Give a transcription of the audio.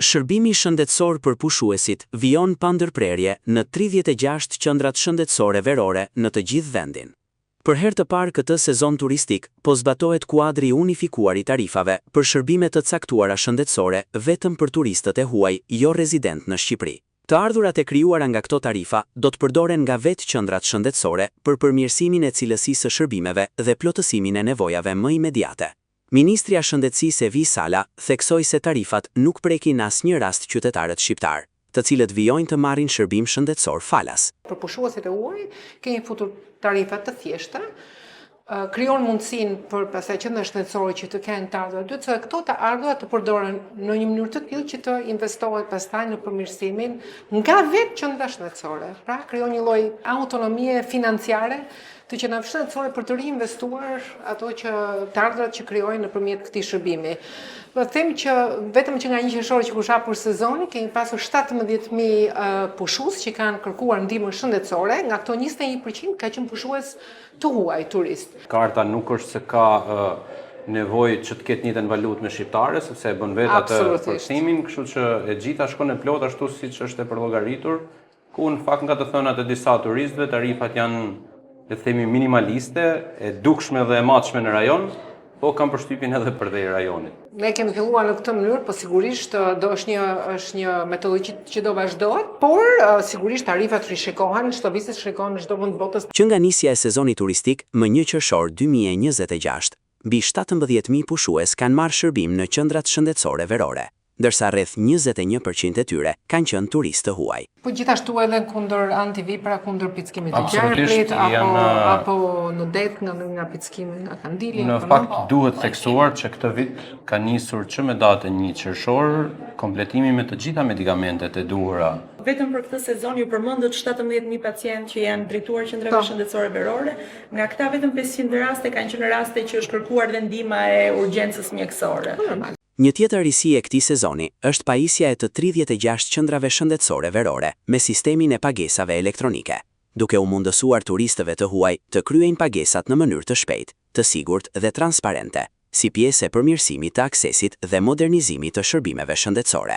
Shërbimi shëndetësor për pushuesit vijon pa ndërprerje në 36 qendrat shëndetësore verore në të gjithë vendin. Për herë të parë këtë sezon turistik, po zbatohet kuadri unifikuar I tarifave për shërbime të caktuara shëndetësore vetëm për turistët e huaj jo rezident në Shqipëri. Të ardhurat e krijuara nga këto tarifa do të përdoren nga vetë qendrat shëndetësore për përmirësimin e cilësisë së shërbimeve dhe plotësimin e nevojave më imediate. Ministria Shëndetësisë Evi Sala theksoi se tarifat nuk prekin asnjë rast qytetarët shqiptar, të cilët vijojnë të marrin shërbim shëndetësor falas. Për pushuesit e huaj kemi futur tarifa të thjeshta, krijon mundësinë për pastaj qendra shëndetësore që të kenë të ardhurat dytë, se këto të ardhurat të përdoren në një mënyrë të tillë që të investohet pastaj në përmirësimin nga vetë qendra shëndetësore. Pra krijon një lloj autonomie financiare të qendrave shëndetësore për të reinvestuar ato që të ardhurat që krijojnë nëpërmjet këtij shërbimi. Do të them që vetëm që nga 1 qershor që kush hapur sezoni kemi pasur 17.000 pushues që kanë kërkuar ndihmën shëndetësore, nga këto 21% ka qenë pushues të huaj turist. Karta nuk është se ka nevojë që të ketë njëjtën valutë me shqiptare, sepse e bën vetë atë përkthimin, kështu që e gjitha shkon e plot ashtu siç është e përllogaritur, ku në fakt nga të thënat e disa turistëve tarifat janë, le të themi, minimaliste, e dukshme dhe e matshme në rajon, po kam përshtypjen edhe përdej rajonit. Ne kemi filluar në këtë mënyrë, po sigurisht është një metodologi që do vazhdohet, por sigurisht tarifat rishikohen, çdo vizë shikohen në çdo vend të botës. Që nga nisja e sezonit turistik më 1 qershor 2026, mbi 17.000 pushues kanë marrë shërbim në qendrat shëndetësore verore, ndërsa rreth 21% e tyre kanë qenë turistë të huaj. Po gjithashtu edhe kundër antivipra, kundër pickimit të gjarprit, apo në det nga pickimi nga kandili. Në fakt duhet theksuar që këtë vit ka nisur që me datën 1 qershor kompletimi me të gjitha medikamentet e duhura. Vetëm për këtë sezon ju përmendët 17.000 pacientë që janë drejtuar qendrave shëndetësore verore, nga këta vetëm 500 raste kanë qenë raste që është kërkuar dhe ndihma e urgjencës mjekësore. Një tjetër risi e këtij sezoni është pajisja e të 36 qendrave shëndetësore verore me sistemin e pagesave elektronike, duke u mundësuar turistëve të huaj të kryejnë pagesat në mënyrë të shpejtë, të sigurt dhe transparente, si pjesë e përmirësimit të aksesit dhe modernizimit të shërbimeve shëndetësore.